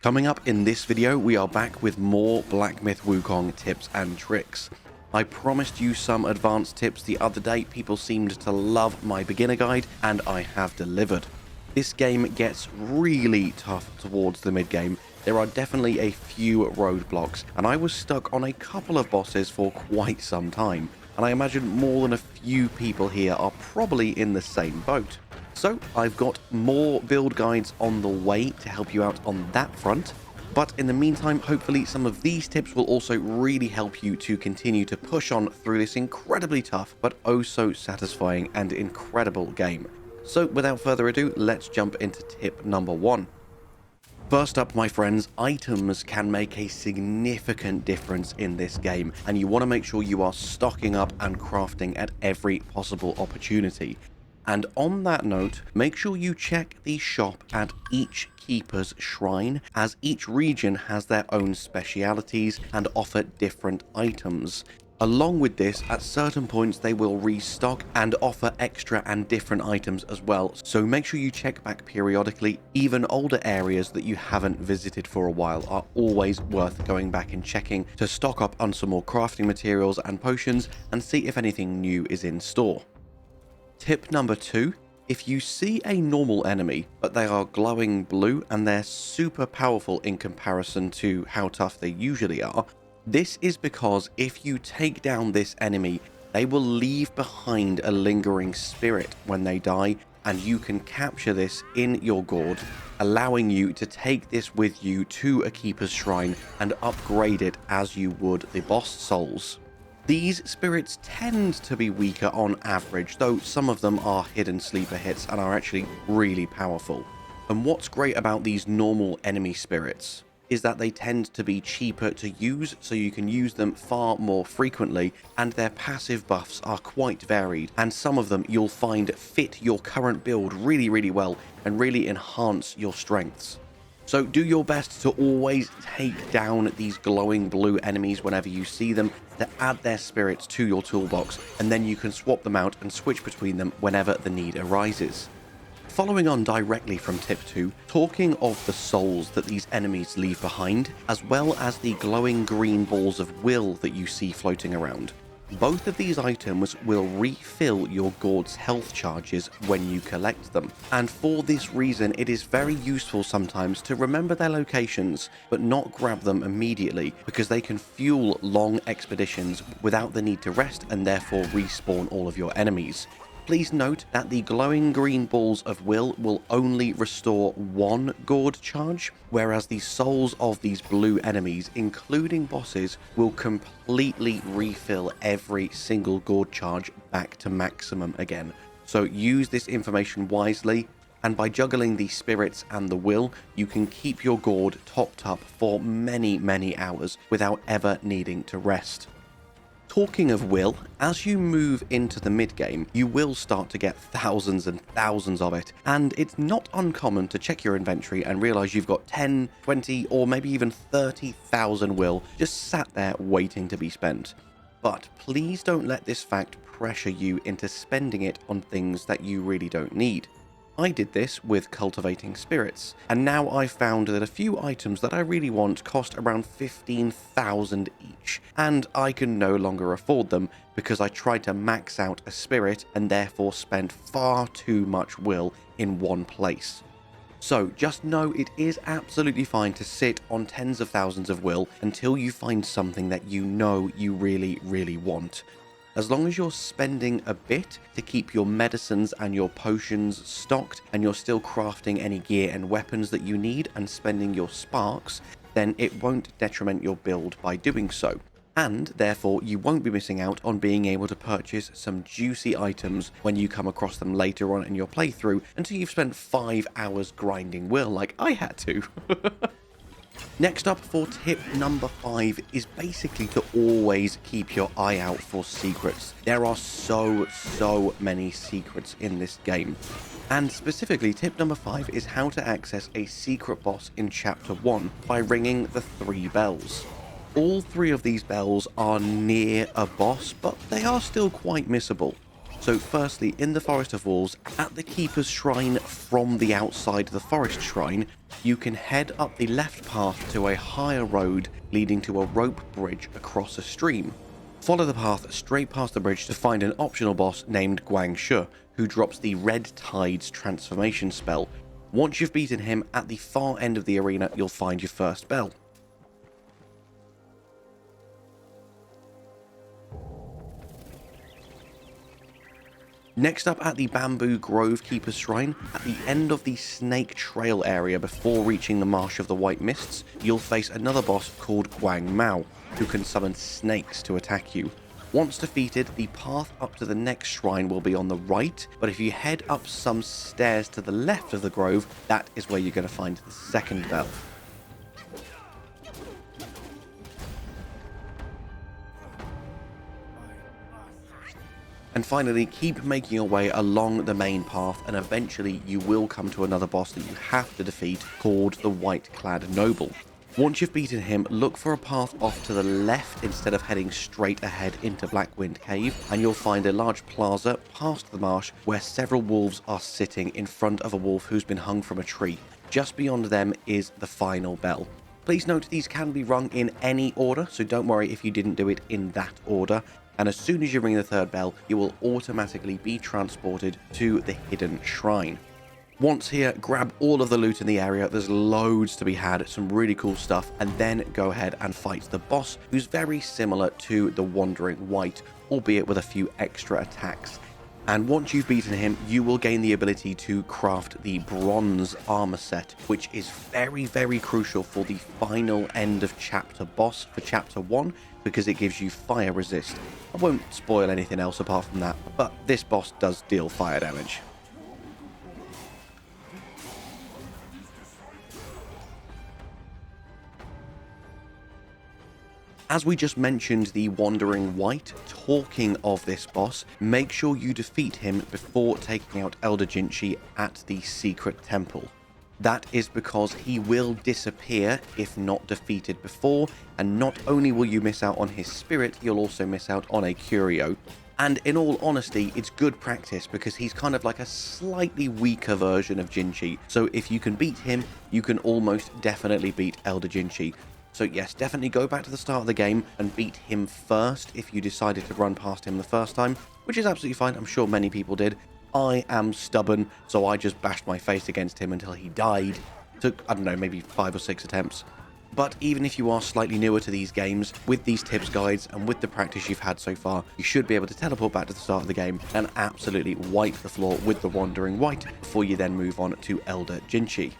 Coming up in this video, we are back with more Black Myth Wukong tips and tricks. I promised you some advanced tips the other day. People seemed to love my beginner guide, and I have delivered. This game gets really tough towards the mid-game. There are definitely a few roadblocks, and I was stuck on a couple of bosses for quite some time, and I imagine more than a few people here are probably in the same boat. So I've got more build guides on the way to help you out on that front, but in the meantime, hopefully some of these tips will also really help you to continue to push on through this incredibly tough but oh so satisfying and incredible game. So without further ado, let's jump into tip number 1. First up, my friends, items can make a significant difference in this game, and you want to make sure you are stocking up and crafting at every possible opportunity. And on that note, make sure you check the shop at each keeper's shrine, as each region has their own specialities and offer different items. Along with this, at certain points they will restock and offer extra and different items as well, so make sure you check back periodically. Even older areas that you haven't visited for a while are always worth going back and checking to stock up on some more crafting materials and potions and see if anything new is in store. Tip number 2. If you see a normal enemy, but they are glowing blue and they're super powerful in comparison to how tough they usually are, this is because if you take down this enemy, they will leave behind a lingering spirit when they die, and you can capture this in your Gourd, allowing you to take this with you to a keeper's shrine and upgrade it as you would the boss souls. These spirits tend to be weaker on average, though some of them are hidden sleeper hits and are actually really powerful. And what's great about these normal enemy spirits is that they tend to be cheaper to use, so you can use them far more frequently, and their passive buffs are quite varied, and some of them you'll find fit your current build really well and really enhance your strengths. So do your best to always take down these glowing blue enemies whenever you see them, to add their spirits to your toolbox, and then you can swap them out and switch between them whenever the need arises. Following on directly from tip 2, talking of the souls that these enemies leave behind, as well as the glowing green balls of will that you see floating around. Both of these items will refill your Gourd's health charges when you collect them, and for this reason it is very useful sometimes to remember their locations but not grab them immediately, because they can fuel long expeditions without the need to rest and therefore respawn all of your enemies. Please note that the glowing green balls of will only restore 1 Gourd charge, whereas the souls of these blue enemies, including bosses, will completely refill every single Gourd charge back to maximum again. So use this information wisely, and by juggling the spirits and the will, you can keep your Gourd topped up for many hours without ever needing to rest. Talking of will, as you move into the mid-game, you will start to get thousands and thousands of it, and it's not uncommon to check your inventory and realize you've got 10, 20, or maybe even 30,000 will just sat there waiting to be spent. But please don't let this fact pressure you into spending it on things that you really don't need. I did this with cultivating spirits, and now I've found that a few items that I really want cost around 15,000 each, and I can no longer afford them because I tried to max out a spirit and therefore spent far too much will in one place. So just know it is absolutely fine to sit on tens of thousands of will until you find something that you know you really want. As long as you're spending a bit to keep your medicines and your potions stocked, and you're still crafting any gear and weapons that you need and spending your sparks, then it won't detriment your build by doing so. And therefore you won't be missing out on being able to purchase some juicy items when you come across them later on in your playthrough, until you've spent 5 hours grinding will like I had to. Next up for tip number 5 is basically to always keep your eye out for secrets. There are so many secrets in this game. And specifically, tip number 5 is how to access a secret boss in chapter 1 by ringing the 3 bells. All 3 of these bells are near a boss, but they are still quite missable. So firstly, in the Forest of Wolves, at the Keeper's Shrine from the outside of the Forest Shrine, you can head up the left path to a higher road leading to a rope bridge across a stream. Follow the path straight past the bridge to find an optional boss named Guangshu, who drops the Red Tides transformation spell. Once you've beaten him, at the far end of the arena, you'll find your first bell. Next up, at the Bamboo Grove Keeper's Shrine, at the end of the Snake Trail area before reaching the Marsh of the White Mists, you'll face another boss called Guang Mao, who can summon snakes to attack you. Once defeated, the path up to the next shrine will be on the right, but if you head up some stairs to the left of the grove, that is where you're going to find the second bell. And finally, keep making your way along the main path, and eventually you will come to another boss that you have to defeat, called the White-clad Noble. Once you've beaten him, look for a path off to the left instead of heading straight ahead into Blackwind Cave, and you'll find a large plaza past the marsh where several wolves are sitting in front of a wolf who's been hung from a tree. Just beyond them is the final bell. Please note these can be rung in any order, so don't worry if you didn't do it in that order. And as soon as you ring the third bell, you will automatically be transported to the hidden shrine. Once here, grab all of the loot in the area. There's loads to be had, some really cool stuff, and then go ahead and fight the boss, who's very similar to the Wandering Wight, albeit with a few extra attacks. And once you've beaten him, you will gain the ability to craft the bronze armor set, which is very, very crucial for the final end of chapter boss for chapter 1, because it gives you fire resist. I won't spoil anything else apart from that, but this boss does deal fire damage. As we just mentioned the Wandering Wight, talking of this boss, make sure you defeat him before taking out Elder Jinchi at the Secret Temple. That is because he will disappear if not defeated before, and not only will you miss out on his spirit, you'll also miss out on a curio. And in all honesty, it's good practice because he's kind of like a slightly weaker version of Jinchi, so if you can beat him, you can almost definitely beat Elder Jinchi. So yes, definitely go back to the start of the game and beat him first if you decided to run past him the first time, which is absolutely fine. I'm sure many people did. I am stubborn, so I just bashed my face against him until he died. Took, I don't know, maybe 5 or 6 attempts. But even if you are slightly newer to these games, with these tips guides and with the practice you've had so far, you should be able to teleport back to the start of the game and absolutely wipe the floor with the Wandering Wight before you then move on to Elder Jinchi.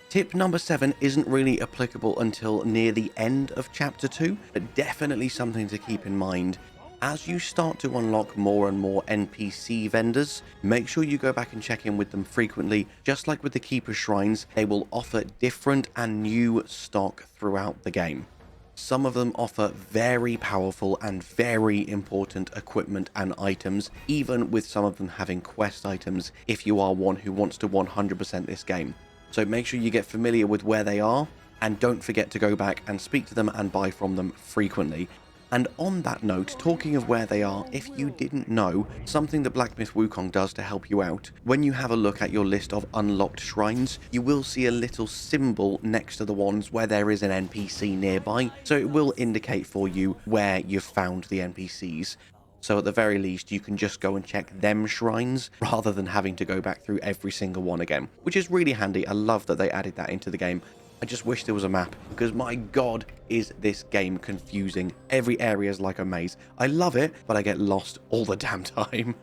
Tip number 7 isn't really applicable until near the end of chapter 2, but definitely something to keep in mind. As you start to unlock more and more NPC vendors, make sure you go back and check in with them frequently. Just like with the Keeper Shrines, they will offer different and new stock throughout the game. Some of them offer very powerful and very important equipment and items, even with some of them having quest items if you are one who wants to 100% this game. So make sure you get familiar with where they are, and don't forget to go back and speak to them and buy from them frequently. And on that note, talking of where they are, if you didn't know, something that Black Myth Wukong does to help you out, when you have a look at your list of unlocked shrines, you will see a little symbol next to the ones where there is an NPC nearby, so it will indicate for you where you've found the NPCs. So at the very least, you can just go and check them shrines rather than having to go back through every single one again, which is really handy. I love that they added that into the game. I just wish there was a map, because my god, is this game confusing. Every area is like a maze. I love it, but I get lost all the damn time.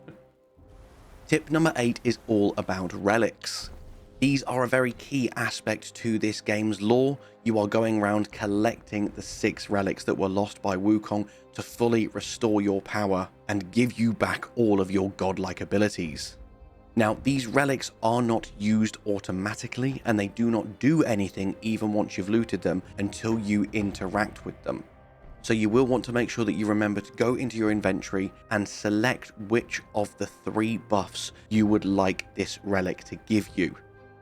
Tip number 8 is all about relics. These are a very key aspect to this game's lore. You are going around collecting the 6 relics that were lost by Wukong to fully restore your power and give you back all of your godlike abilities. Now, these relics are not used automatically, and they do not do anything even once you've looted them until you interact with them. So you will want to make sure that you remember to go into your inventory and select which of the 3 buffs you would like this relic to give you.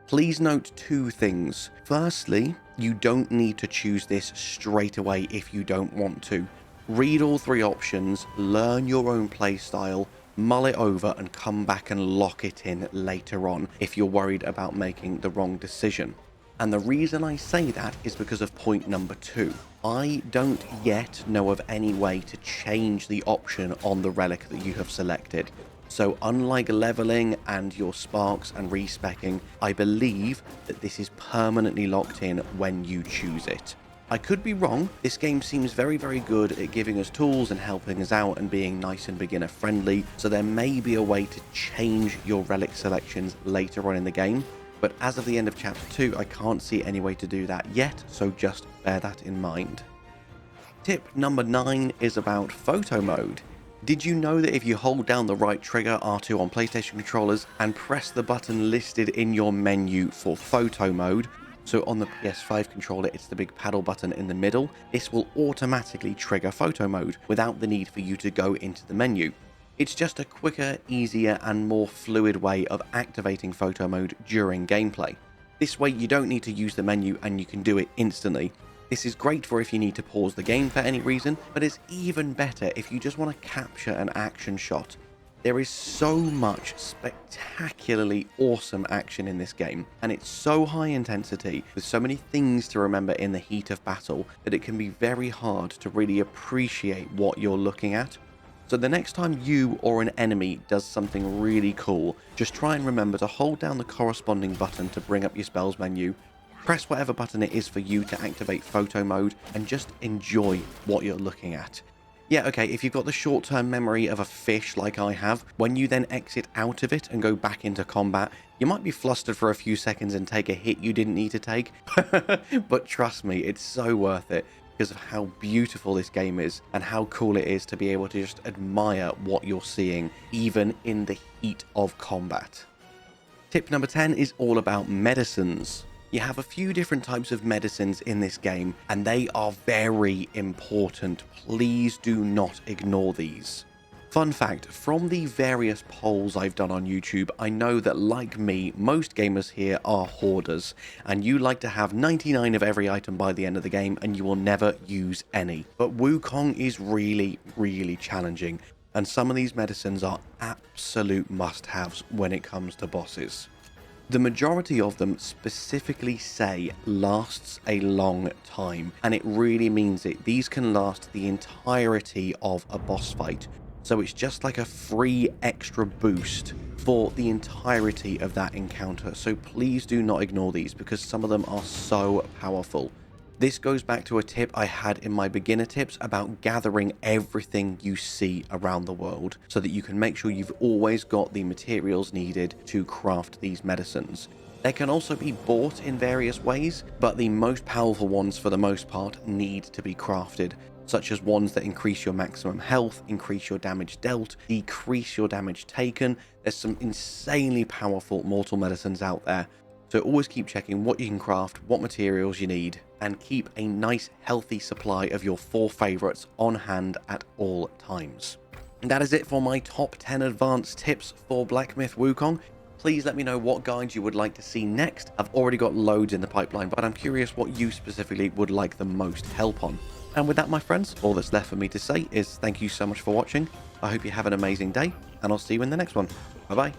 Please note 2 things. Firstly, you don't need to choose this straight away if you don't want to. Read all three options, learn your own playstyle, mull it over, and come back and lock it in later on if you're worried about making the wrong decision. And the reason I say that is because of point number 2. I don't yet know of any way to change the option on the relic that you have selected. So unlike leveling and your sparks and respecking, I believe that this is permanently locked in when you choose it. I could be wrong. This game seems very, very good at giving us tools and helping us out and being nice and beginner friendly, so there may be a way to change your relic selections later on in the game, but as of the end of chapter 2, I can't see any way to do that yet, so just bear that in mind. Tip number 9 is about photo mode. Did you know that if you hold down the right trigger, R2 on PlayStation controllers, and press the button listed in your menu for photo mode, so on the PS5 controller it's the big paddle button in the middle, this will automatically trigger photo mode without the need for you to go into the menu. It's just a quicker, easier and more fluid way of activating photo mode during gameplay. This way you don't need to use the menu and you can do it instantly. This is great for if you need to pause the game for any reason, but it's even better if you just want to capture an action shot. There is so much spectacularly awesome action in this game, and it's so high intensity with so many things to remember in the heat of battle that it can be very hard to really appreciate what you're looking at. So the next time you or an enemy does something really cool, just try and remember to hold down the corresponding button to bring up your spells menu, press whatever button it is for you to activate photo mode, and just enjoy what you're looking at. Yeah, okay, if you've got the short-term memory of a fish like I have, when you then exit out of it and go back into combat, you might be flustered for a few seconds and take a hit you didn't need to take. But trust me, it's so worth it because of how beautiful this game is and how cool it is to be able to just admire what you're seeing, even in the heat of combat. Tip number 10 is all about medicines. You have a few different types of medicines in this game, and they are very important. Please do not ignore these. Fun fact, from the various polls I've done on YouTube, I know that like me, most gamers here are hoarders, and you like to have 99 of every item by the end of the game, and you will never use any. But Wukong is really, really challenging, and some of these medicines are absolute must-haves when it comes to bosses. The majority of them specifically say lasts a long time, and it really means it. These can last the entirety of a boss fight, so it's just like a free extra boost for the entirety of that encounter. So please do not ignore these because some of them are so powerful. This goes back to a tip I had in my beginner tips about gathering everything you see around the world so that you can make sure you've always got the materials needed to craft these medicines. They can also be bought in various ways, but the most powerful ones for the most part need to be crafted, such as ones that increase your maximum health, increase your damage dealt, decrease your damage taken. There's some insanely powerful mortal medicines out there. So always keep checking what you can craft, what materials you need, and keep a nice healthy supply of your 4 favorites on hand at all times. And that is it for my top 10 advanced tips for Black Myth Wukong. Please let me know what guides you would like to see next. I've already got loads in the pipeline, but I'm curious what you specifically would like the most help on. And with that, my friends, all that's left for me to say is thank you so much for watching. I hope you have an amazing day, and I'll see you in the next one. Bye-bye.